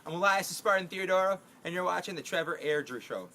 I'm Elias, the Spartan Theodorou, and you're watching the Trevor Airdrie Show.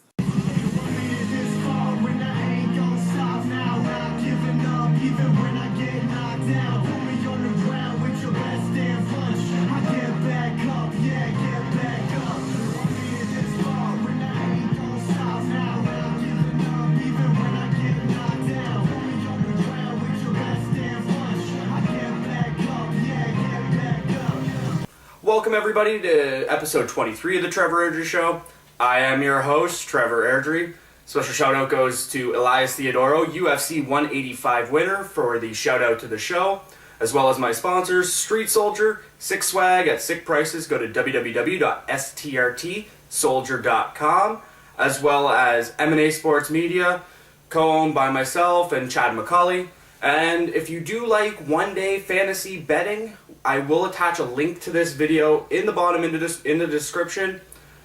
Welcome everybody to episode 23 of the Trevor Airdrie Show. I am your host, Trevor Airdrie. Special shout out goes to Elias Theodorou, UFC 185 winner, for the shout out to the show, as well as my sponsors, Street Soldier, Sick Swag at sick prices. Go to www.strtsoldier.com, as well as M&A Sports Media, co-owned by myself and Chad McCauley. And if you do like one-day fantasy betting, I will attach a link to this video in the bottom in the description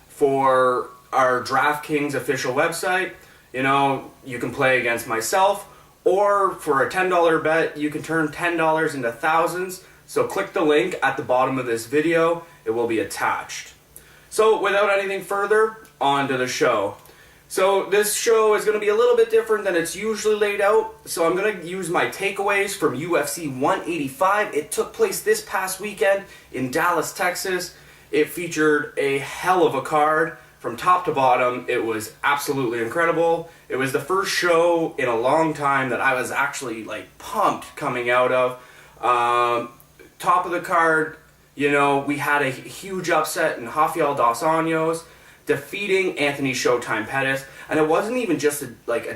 for our DraftKings official website. You know, you can play against myself, or for a $10 bet, you can turn $10 into thousands. So click the link at the bottom of this video. It will be attached. So without anything further, on to the show. So this show is going to be a little bit different than it's usually laid out. So I'm going to use my takeaways from UFC 185. It took place this past weekend in Dallas, Texas. It featured a hell of a card from top to bottom. It was absolutely incredible. It was the first show in a long time that I was actually pumped coming out of. Top of the card, you know, we had a huge upset in Rafael dos Anjos defeating Anthony Showtime Pettis, and it wasn't even just a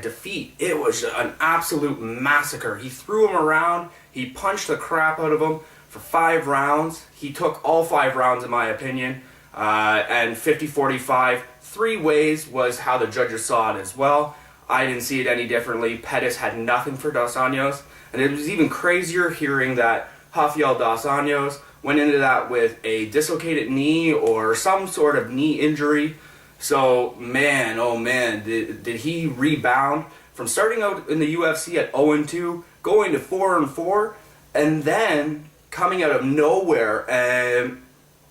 defeat. It was an absolute massacre. He threw him around, he punched the crap out of him for 5 rounds. He took all 5 rounds in my opinion, and 50-45, 3 ways was how the judges saw it as well. I didn't see it any differently. Pettis had nothing for dos Anjos, and it was even crazier hearing that Rafael dos Anjos went into that with a dislocated knee or some sort of knee injury. So, man, oh man, did he rebound from starting out in the UFC at 0-2, going to 4-4, and then coming out of nowhere and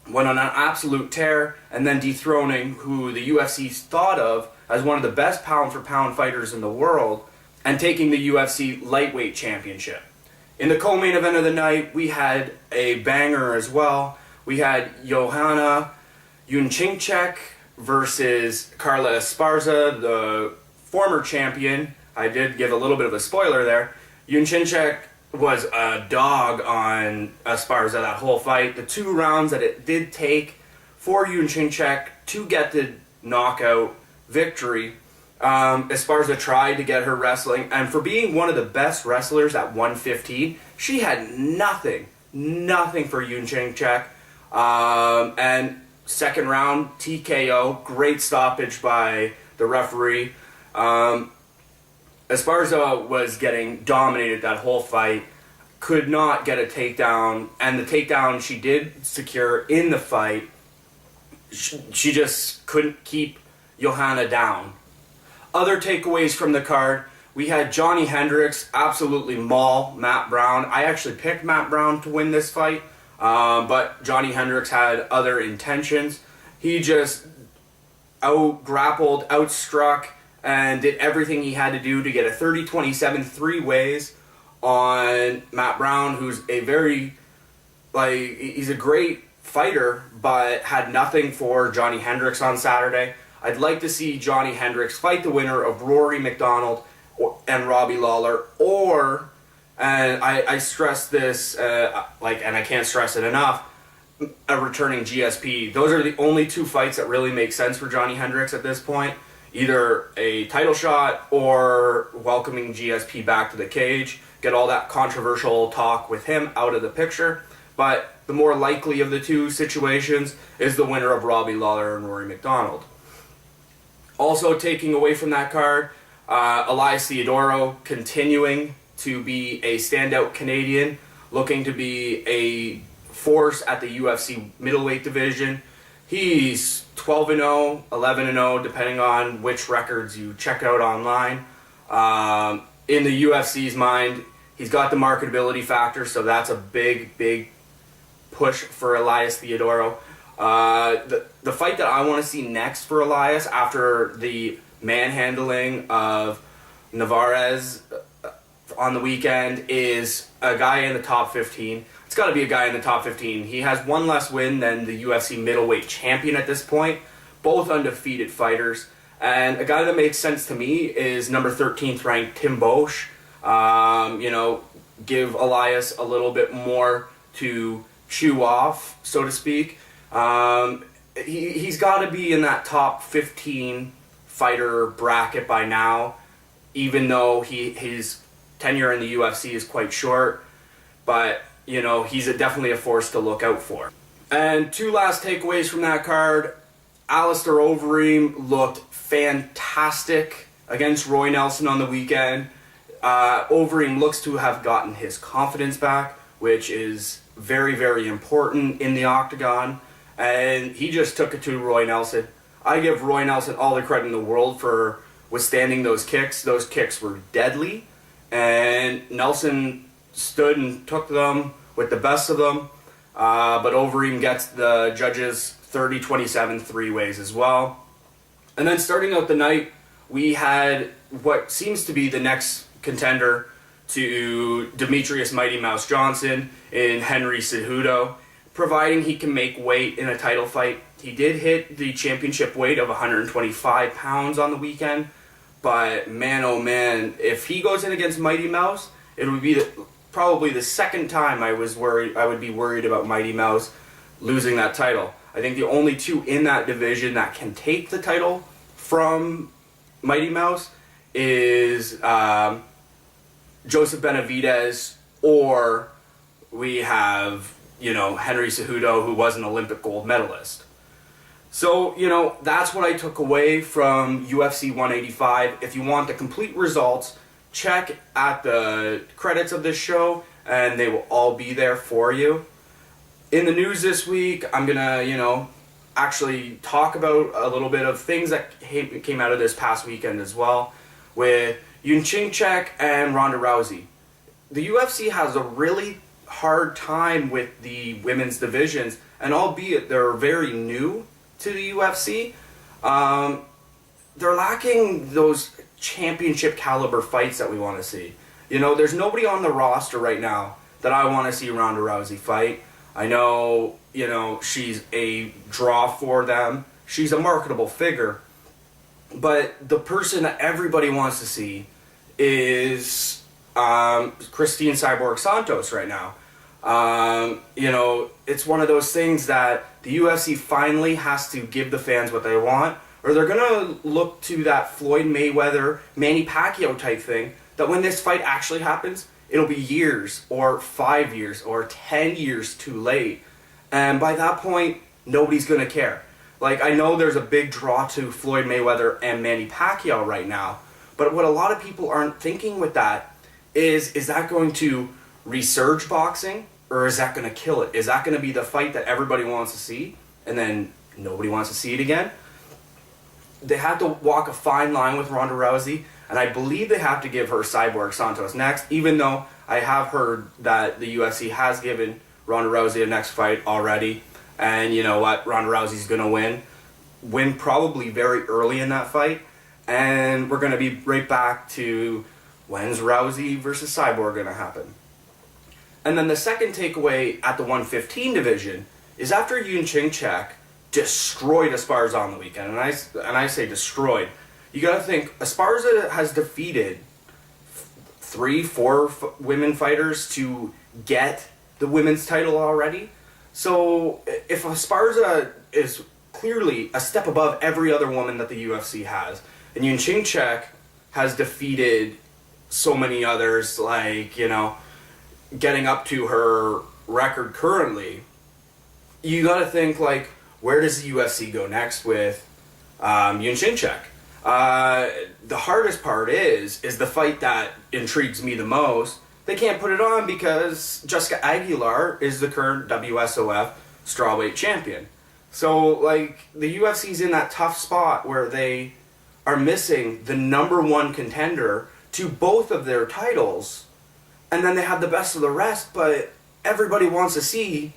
went on an absolute tear, and then dethroning who the UFC thought of as one of the best pound-for-pound fighters in the world, and taking the UFC lightweight championship. In the co-main event of the night, we had a banger as well. We had Joanna Jędrzejczyk versus Carla Esparza, the former champion. I did give a little bit of a spoiler there. Jędrzejczyk was a dog on Esparza that whole fight. The 2 rounds that it did take for Jędrzejczyk to get the knockout victory, Esparza tried to get her wrestling, and for being one of the best wrestlers at 115, she had nothing for Jędrzejczyk. And second round, TKO, great stoppage by the referee. Esparza was getting dominated that whole fight, could not get a takedown, and the takedown she did secure in the fight, she just couldn't keep Joanna down. Other takeaways from the card, we had Johnny Hendricks absolutely maul Matt Brown. I actually picked Matt Brown to win this fight, but Johnny Hendricks had other intentions. He just out-grappled, outstruck, and did everything he had to do to get a 30-27 3 ways on Matt Brown, who's a very, he's a great fighter, but had nothing for Johnny Hendricks on Saturday. I'd like to see Johnny Hendricks fight the winner of Rory McDonald and Robbie Lawler, or, and I stress this, and I can't stress it enough, a returning GSP. Those are the only 2 fights that really make sense for Johnny Hendricks at this point. Either a title shot or welcoming GSP back to the cage. Get all that controversial talk with him out of the picture. But the more likely of the 2 situations is the winner of Robbie Lawler and Rory McDonald. Also taking away from that card, Elias Theodorou continuing to be a standout Canadian, looking to be a force at the UFC middleweight division. He's 12-0, 11-0, depending on which records you check out online. In the UFC's mind, he's got the marketability factor, so that's a big push for Elias Theodorou. The fight that I want to see next for Elias after the manhandling of Navarez on the weekend is a guy in the top 15. It's got to be a guy in the top 15. He has one less win than the UFC middleweight champion at this point, both undefeated fighters. And a guy that makes sense to me is number 13th ranked Tim Bosch. Give Elias a little bit more to chew off, so to speak. He's got to be in that top 15 fighter bracket by now, even though his tenure in the UFC is quite short. But, he's definitely a force to look out for. And two last takeaways from that card. Alistair Overeem looked fantastic against Roy Nelson on the weekend. Overeem looks to have gotten his confidence back, which is very, very important in the octagon. And he just took it to Roy Nelson. I give Roy Nelson all the credit in the world for withstanding those kicks. Those kicks were deadly. And Nelson stood and took them with the best of them. But Overeem gets the judges 30-27 three ways as well. And then starting out the night, we had what seems to be the next contender to Demetrius Mighty Mouse Johnson in Henry Cejudo, providing he can make weight in a title fight. He did hit the championship weight of 125 pounds on the weekend, but man, oh man, if he goes in against Mighty Mouse, it would be probably the second time I would be worried about Mighty Mouse losing that title. I think the only two in that division that can take the title from Mighty Mouse is Joseph Benavidez, or we have, Henry Cejudo, who was an Olympic gold medalist. So, that's what I took away from UFC 185. If you want the complete results, check at the credits of this show, and they will all be there for you. In the news this week, I'm going to, actually talk about a little bit of things that came out of this past weekend as well, with Yunchinchek and Ronda Rousey. The UFC has a really hard time with the women's divisions, and albeit they're very new to the UFC, they're lacking those championship caliber fights that we want to see. There's nobody on the roster right now that I want to see Ronda Rousey fight. I know, she's a draw for them. She's a marketable figure. But the person that everybody wants to see is Christine Cyborg Santos right now. It's one of those things that the UFC finally has to give the fans what they want, or they're going to look to that Floyd Mayweather, Manny Pacquiao type thing, that when this fight actually happens, it'll be years, or 5 years, or 10 years too late. And by that point, nobody's going to care. I know there's a big draw to Floyd Mayweather and Manny Pacquiao right now, but what a lot of people aren't thinking with that is that going to resurge boxing, or is that going to kill it? Is that going to be the fight that everybody wants to see, and then nobody wants to see it again? They have to walk a fine line with Ronda Rousey, and I believe they have to give her Cyborg Santos next, even though I have heard that the UFC has given Ronda Rousey a next fight already. And you know what? Ronda Rousey's going to win probably very early in that fight. And we're going to be right back to when's Rousey versus Cyborg going to happen. And then the second takeaway at the 115 division is after Yunchinchek destroyed Esparza on the weekend, and I say destroyed, you got to think Esparza has defeated 3-4 women fighters to get the women's title already. So if Esparza is clearly a step above every other woman that the UFC has, and Yunchinchek has defeated so many others, getting up to her record currently, you got to think, where does the UFC go next with Yunchinchek? The hardest part is the fight that intrigues me the most. They can't put it on because Jessica Aguilar is the current WSOF strawweight champion. So, the UFC's in that tough spot where they are missing the number one contender to both of their titles, and then they have the best of the rest, but everybody wants to see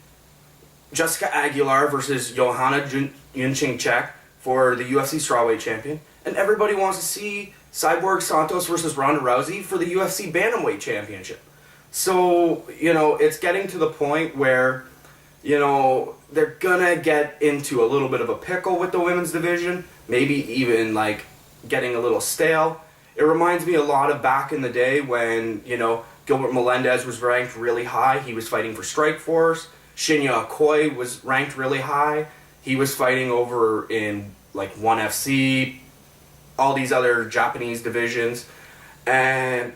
Jessica Aguilar versus Johanna Jędrzejczyk for the UFC strawweight champion, and everybody wants to see Cyborg Santos versus Ronda Rousey for the UFC bantamweight championship. So, it's getting to the point where, they're gonna get into a little bit of a pickle with the women's division, maybe even like getting a little stale. It reminds me a lot of back in the day when, Gilbert Melendez was ranked really high. He was fighting for Strikeforce. Shinya Okoye was ranked really high. He was fighting over in like 1FC, all these other Japanese divisions. And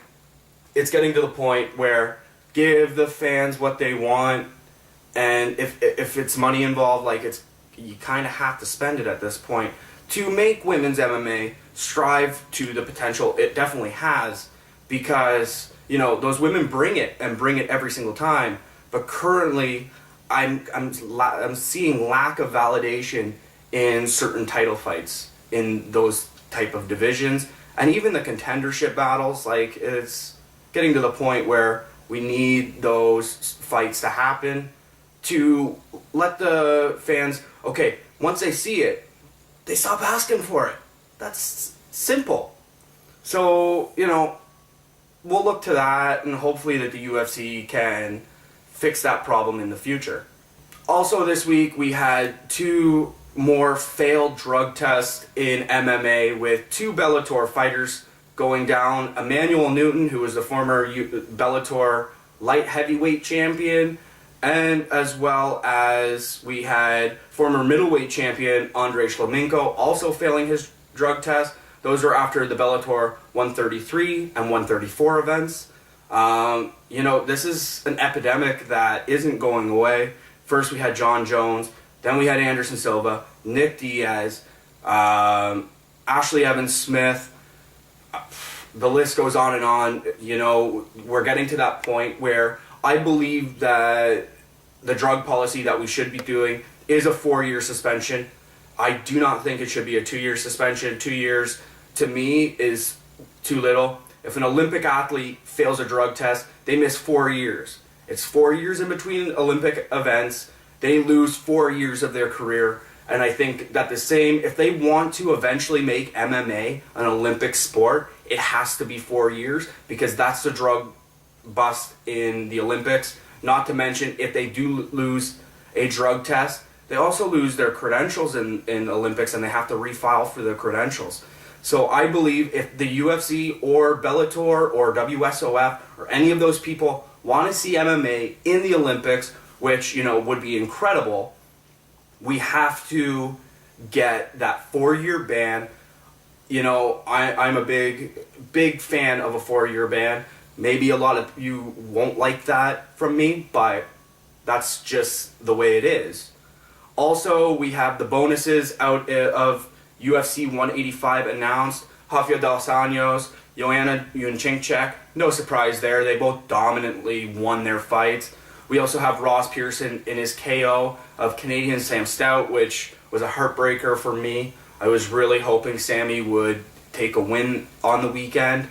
it's getting to the point where give the fans what they want. And if it's money involved, you kind of have to spend it at this point to make women's MMA strive to the potential it definitely has, because those women bring it every single time. But currently, I'm seeing lack of validation in certain title fights in those type of divisions, and even the contendership battles. It's getting to the point where we need those fights to happen to let the fans, okay, once they see it, they stop asking for it. That's simple. So, we'll look to that, and hopefully that the UFC can fix that problem in the future. Also this week, we had 2 more failed drug tests in MMA with 2 Bellator fighters going down. Emmanuel Newton, who was the former Bellator light heavyweight champion, and as well as we had former middleweight champion Andrei Shlemenko also failing his drug test. Those are after the Bellator 133 and 134 events. This is an epidemic that isn't going away. First we had John Jones, then we had Anderson Silva, Nick Diaz, Ashley Evans Smith. The list goes on and on. We're getting to that point where I believe that the drug policy that we should be doing is a 4-year suspension. I do not think it should be a 2-year suspension. 2 years, to me, is too little. If an Olympic athlete fails a drug test, they miss 4 years. It's 4 years in between Olympic events. They lose 4 years of their career. And I think that if they want to eventually make MMA an Olympic sport, it has to be 4 years, because that's the drug bust in the Olympics. Not to mention, if they do lose a drug test, they also lose their credentials in Olympics, and they have to refile for their credentials. So I believe if the UFC or Bellator or WSOF or any of those people want to see MMA in the Olympics, which would be incredible, we have to get that 4-year ban. I'm a big fan of a 4-year ban. Maybe a lot of you won't like that from me, but that's just the way it is. Also, we have the bonuses out of UFC 185 announced. Rafael Dos Anjos, Joanna Jędrzejczyk, no surprise there. They both dominantly won their fights. We also have Ross Pearson in his KO of Canadian Sam Stout, which was a heartbreaker for me. I was really hoping Sammy would take a win on the weekend.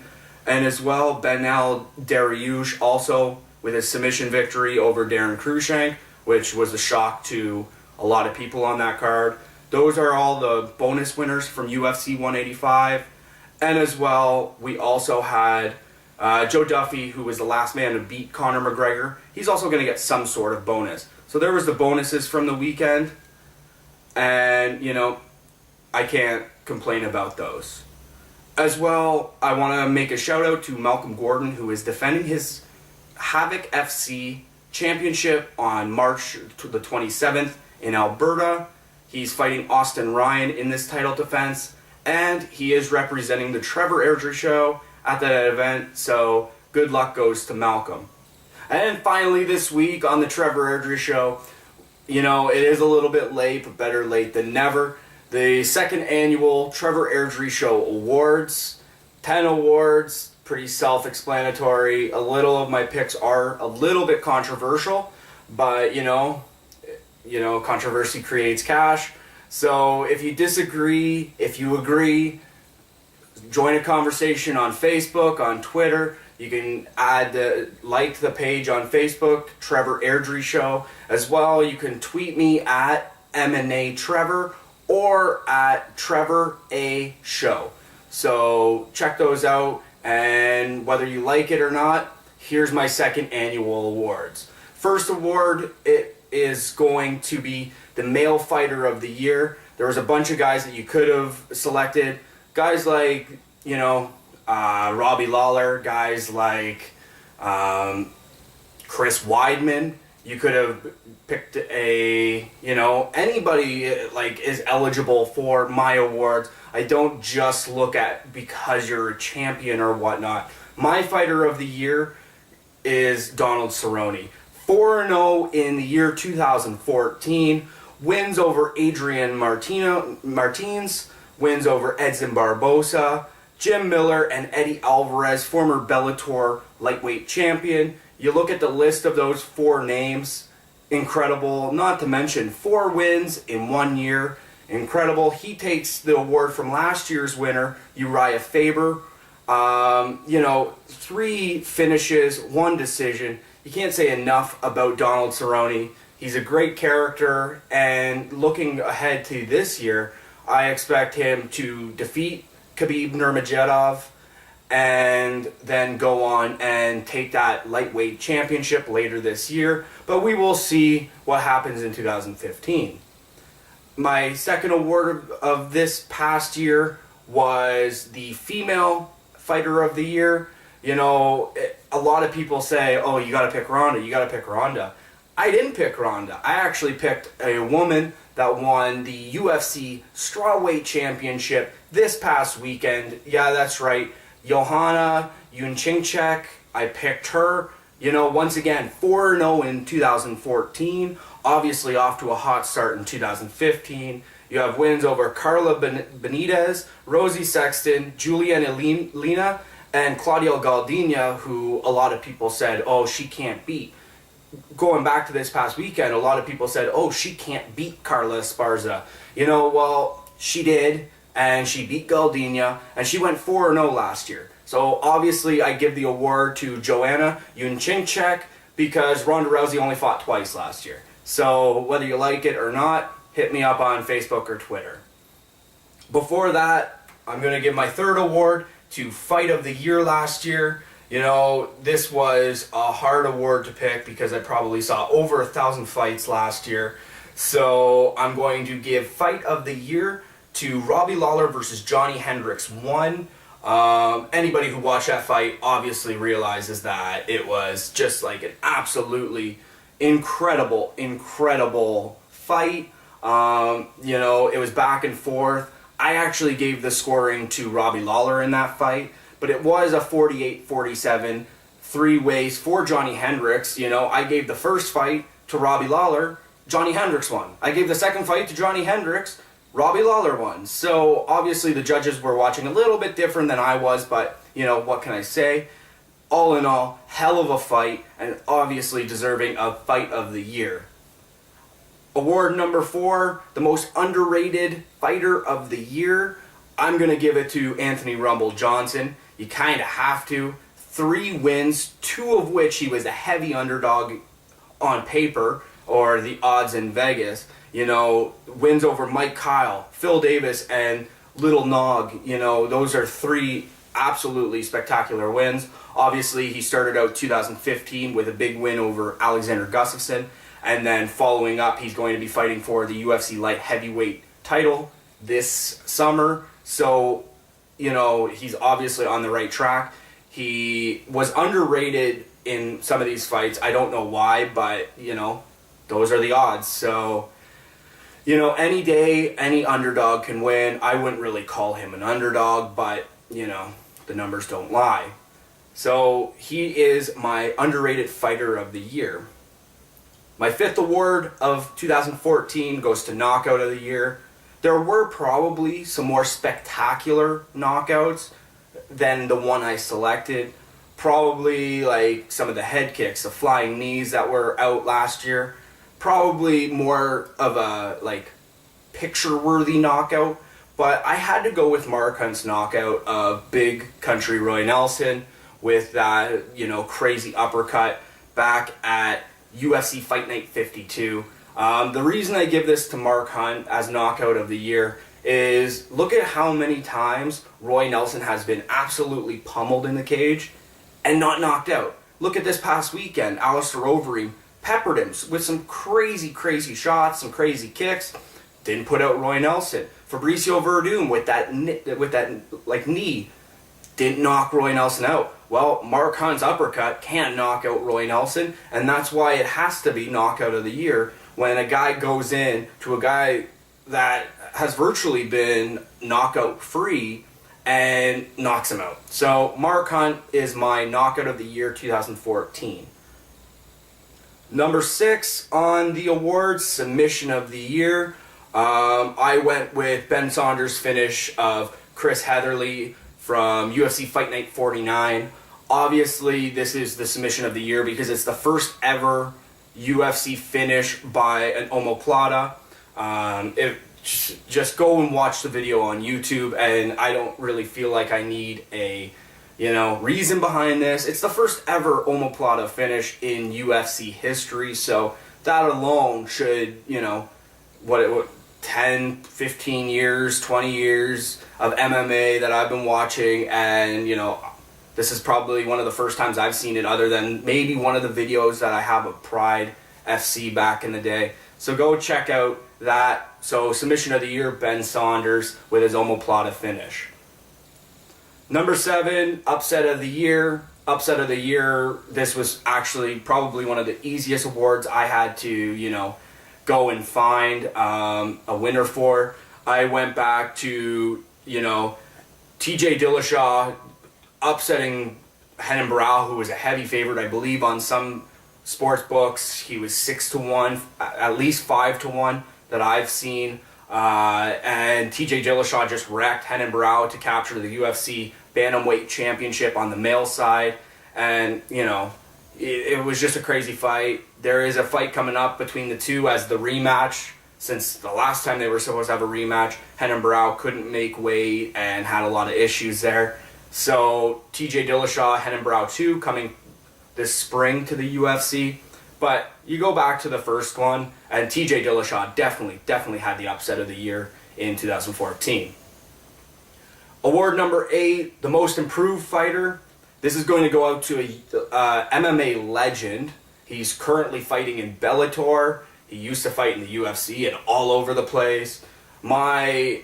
And as well, Benel Dariush also with his submission victory over Darren Cruikshank, which was a shock to a lot of people on that card. Those are all the bonus winners from UFC 185. And as well, we also had Joe Duffy, who was the last man to beat Conor McGregor. He's also going to get some sort of bonus. So there was the bonuses from the weekend. And, I can't complain about those. As well, I want to make a shout out to Malcolm Gordon, who is defending his Havoc FC championship on March the 27th in Alberta. He's fighting Austin Ryan in this title defense, and he is representing the Trevor Airdrie show at that event, so good luck goes to Malcolm. And finally this week on the Trevor Airdrie show, it is a little bit late, but better late than never. The second annual Trevor Airdrie Show Awards. 10 awards, pretty self-explanatory. A little of my picks are a little bit controversial, but controversy creates cash. So if you disagree, if you agree, join a conversation on Facebook, on Twitter. You can like the page on Facebook, Trevor Airdrie Show. As well, you can tweet me at M&A Trevor or at Trevor A Show. So check those out, and whether you like it or not, here's my second annual awards. First award, it is going to be the Male Fighter of the Year. There was a bunch of guys that you could have selected. Guys like, Robbie Lawler, guys like Chris Weidman. You could have picked anybody like is eligible for my awards. I don't just look at because you're a champion or whatnot. My Fighter of the Year is Donald Cerrone. 4-0 in the year 2014. Wins over Adrian Martins. Wins over Edson Barbosa. Jim Miller and Eddie Alvarez, former Bellator lightweight champion. You look at the list of those 4 names, incredible. Not to mention 4 wins in 1 year, incredible. He takes the award from last year's winner, Uriah Faber. 3 finishes, 1 decision. You can't say enough about Donald Cerrone. He's a great character, and looking ahead to this year, I expect him to defeat Khabib Nurmagomedov and then go on and take that lightweight championship later this year. But we will see what happens in 2015. My second award of this past year was the Female Fighter of the Year. A lot of people say, oh, you got to pick Ronda. I didn't pick Ronda. I actually picked a woman that won the UFC Strawweight Championship this past weekend. Yeah, that's right. Joanna Jędrzejczyk. I picked her. Once again, 4-0 in 2014. Obviously off to a hot start in 2015. You have wins over Carla Benitez, Rosie Sexton, Juliana Lina, and Claudia Galdina, who a lot of people said, oh, she can't beat. Going back to this past weekend, a lot of people said, oh, she can't beat Carla Esparza. Well, she did, and she beat Galdina, and she went 4-0 last year. So obviously I give the award to Joanna Jędrzejczyk because Ronda Rousey only fought twice last year. So whether you like it or not, hit me up on Facebook or Twitter. Before that, I'm going to give my third award to Fight of the Year last year. This was a hard award to pick because I probably saw over 1,000 fights last year. So I'm going to give Fight of the Year to Robbie Lawler versus Johnny Hendricks 1. Anybody who watched that fight obviously realizes that it was just like an absolutely incredible fight. It was back and forth. I actually gave the scoring to Robbie Lawler in that fight, but it was a 48-47, 3 ways for Johnny Hendricks. I gave the first fight to Robbie Lawler, Johnny Hendricks won. I gave the second fight to Johnny Hendricks, Robbie Lawler won. So obviously the judges were watching a little bit different than I was, but what can I say? All in all, hell of a fight, and obviously deserving of Fight of the Year. Award number 4, the most underrated fighter of the year. I'm going to give it to Anthony Rumble Johnson. You kind of have to. 3 wins, 2 of which he was a heavy underdog on paper, or the odds in Vegas. Wins over Mike Kyle, Phil Davis, and Little Nog. Those are 3 absolutely spectacular wins. Obviously, he started out 2015 with a big win over Alexander Gustafsson. And then following up, he's going to be fighting for the UFC light heavyweight title this summer. So, he's obviously on the right track. He was underrated in some of these fights. I don't know why, but, those are the odds. So, any day, any underdog can win. I wouldn't really call him an underdog, but, the numbers don't lie. So, he is my underrated fighter of the year. My 5th award of 2014 goes to Knockout of the Year. There were probably some more spectacular knockouts than the one I selected. Probably like some of the head kicks, the flying knees that were out last year. Probably more of a picture-worthy knockout. But I had to go with Mark Hunt's knockout of Big Country Roy Nelson. with that, crazy uppercut back at UFC Fight Night 52. The reason I give this to Mark Hunt as knockout of the year is look at how many times Roy Nelson has been absolutely pummeled in the cage and not knocked out. Look at this past weekend. Alistair Overeem peppered him with some crazy, crazy shots, some crazy kicks. Didn't put out Roy Nelson. Fabricio Verdum with that knee didn't knock Roy Nelson out. Well, Mark Hunt's uppercut can't knock out Roy Nelson, and that's why it has to be knockout of the year when a guy goes in to a guy that has virtually been knockout free and knocks him out. So Mark Hunt is my knockout of the year 2014. Number 6 on the awards, submission of the year. I went with Ben Saunders' finish of Chris Heatherly from UFC Fight Night 49. Obviously, this is the submission of the year because it's the first ever UFC finish by an omoplata. Just go and watch the video on YouTube, and I don't really feel like I need a reason behind this. It's the first ever omoplata finish in UFC history, so that alone should, 10, 15 years, 20 years of MMA that I've been watching, and, this is probably one of the first times I've seen it other than maybe one of the videos that I have of Pride FC back in the day. So go check out that. So submission of the year, Ben Saunders with his omoplata finish. Number 7, upset of the year. Upset of the year, this was actually probably one of the easiest awards I had to, go and find a winner for. I went back to, TJ Dillashaw upsetting Renan Barão, who was a heavy favorite, I believe, on some sports books. He was 6-1, at least 5-1 that I've seen. And TJ Dillashaw just wrecked Renan Barão to capture the UFC Bantamweight Championship on the male side. And, it was just a crazy fight. There is a fight coming up between the two as the rematch. Since the last time they were supposed to have a rematch, Renan Barão couldn't make weight and had a lot of issues there. So TJ Dillashaw, Renan Barão 2 coming this spring to the UFC. But you go back to the first one, and TJ Dillashaw definitely had the upset of the year in 2014. Award number 8, the most improved fighter. This is going to go out to a MMA legend. He's currently fighting in Bellator. He used to fight in the UFC and all over the place. My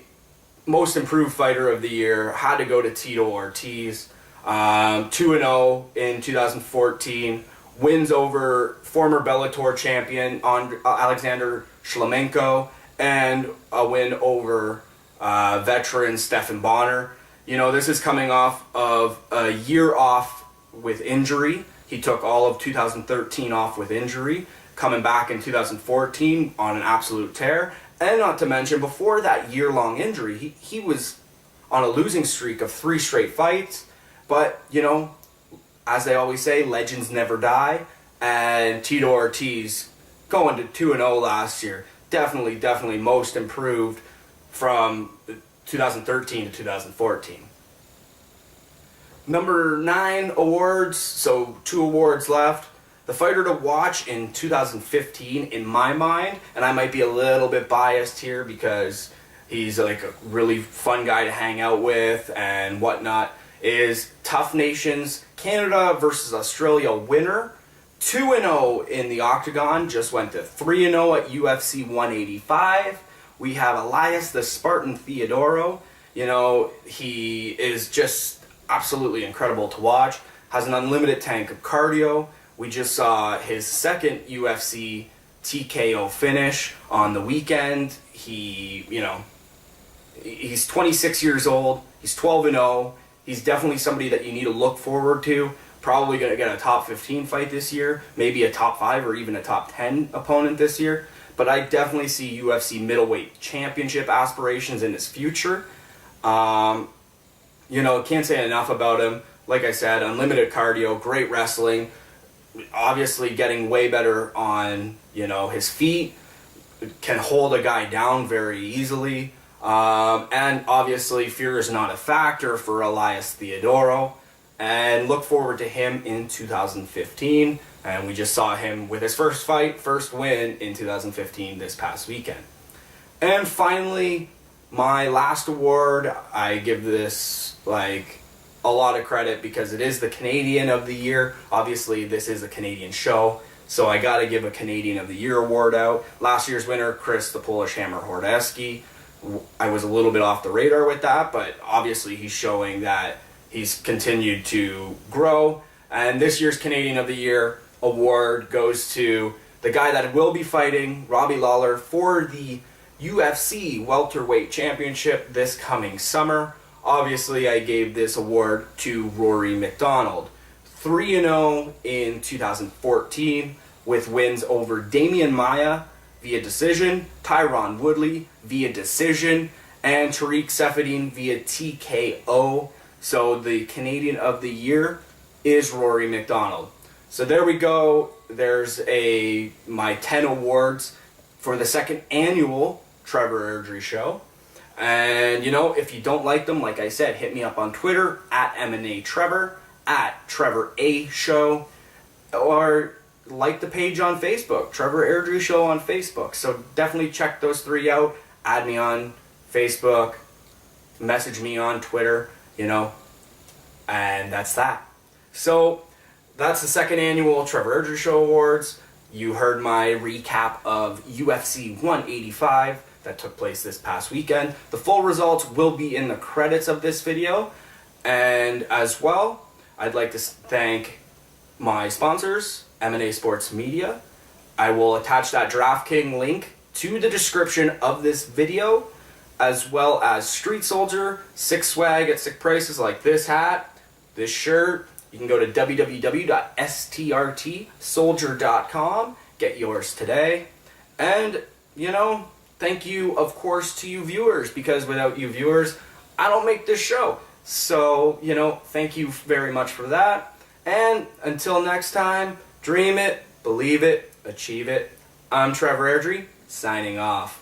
most improved fighter of the year had to go to Tito Ortiz. 2-0 in 2014. Wins over former Bellator champion Alexander Shlemenko, and a win over veteran Stephan Bonner. This is coming off of a year off with injury. He took all of 2013 off with injury, coming back in 2014 on an absolute tear. And not to mention, before that year-long injury, he was on a losing streak of 3 straight fights. But, as they always say, legends never die. And Tito Ortiz going to 2-0 last year. Definitely most improved from 2013 to 2014. Number 9 awards, so 2 awards left. The fighter to watch in 2015, in my mind, and I might be a little bit biased here because he's like a really fun guy to hang out with and whatnot, is Tough Nations Canada versus Australia winner. 2-0 in the Octagon, just went to 3-0 at UFC 185. We have Elias the Spartan Theodorou. He is just absolutely incredible to watch. Has an unlimited tank of cardio. We just saw his second UFC TKO finish on the weekend. He's 26 years old. He's 12-0. He's definitely somebody that you need to look forward to. Probably going to get a top 15 fight this year, maybe a top 5 or even a top 10 opponent this year. But I definitely see UFC middleweight championship aspirations in his future. Can't say enough about him. Like I said, unlimited cardio, great wrestling. Obviously getting way better on, his feet. Can hold a guy down very easily. And obviously fear is not a factor for Elias Theodorou. and look forward to him in 2015. And we just saw him with his first win in 2015 this past weekend. And finally, my last award, I give this like a lot of credit because it is the Canadian of the Year. Obviously, this is a Canadian show, so I gotta give a Canadian of the Year award out. Last year's winner, Chris the Polish Hammer Hordecki. I was a little bit off the radar with that, but obviously he's showing that he's continued to grow. And this year's Canadian of the Year award goes to the guy that will be fighting Robbie Lawler for the UFC welterweight championship this coming summer. Obviously, I gave this award to Rory McDonald. 3-0 in 2014 with wins over Damian Maia via decision, Tyron Woodley via decision, and Tariq Seferdine via TKO. So the Canadian of the Year is Rory McDonald. So there we go. There's my 10 awards for the second annual Trevor Airdrie show. And if you don't like them, like I said, hit me up on Twitter at MNATrevor, at Trevor A Show, or like the page on Facebook, Trevor Airdrie Show on Facebook. So definitely check those 3 out. Add me on Facebook, message me on Twitter, and that's that. So that's the second annual Trevor Airdrie Show Awards. You heard my recap of UFC 185 that took place this past weekend. The full results will be in the credits of this video. And as well, I'd like to thank my sponsors, M&A Sports Media. I will attach that DraftKings link to the description of this video, as well as Street Soldier, sick swag at sick prices like this hat, this shirt. You can go to www.strtsoldier.com, get yours today. And, thank you, of course, to you viewers, because without you viewers, I don't make this show. So, thank you very much for that. And until next time, dream it, believe it, achieve it. I'm Trevor Airdrie, signing off.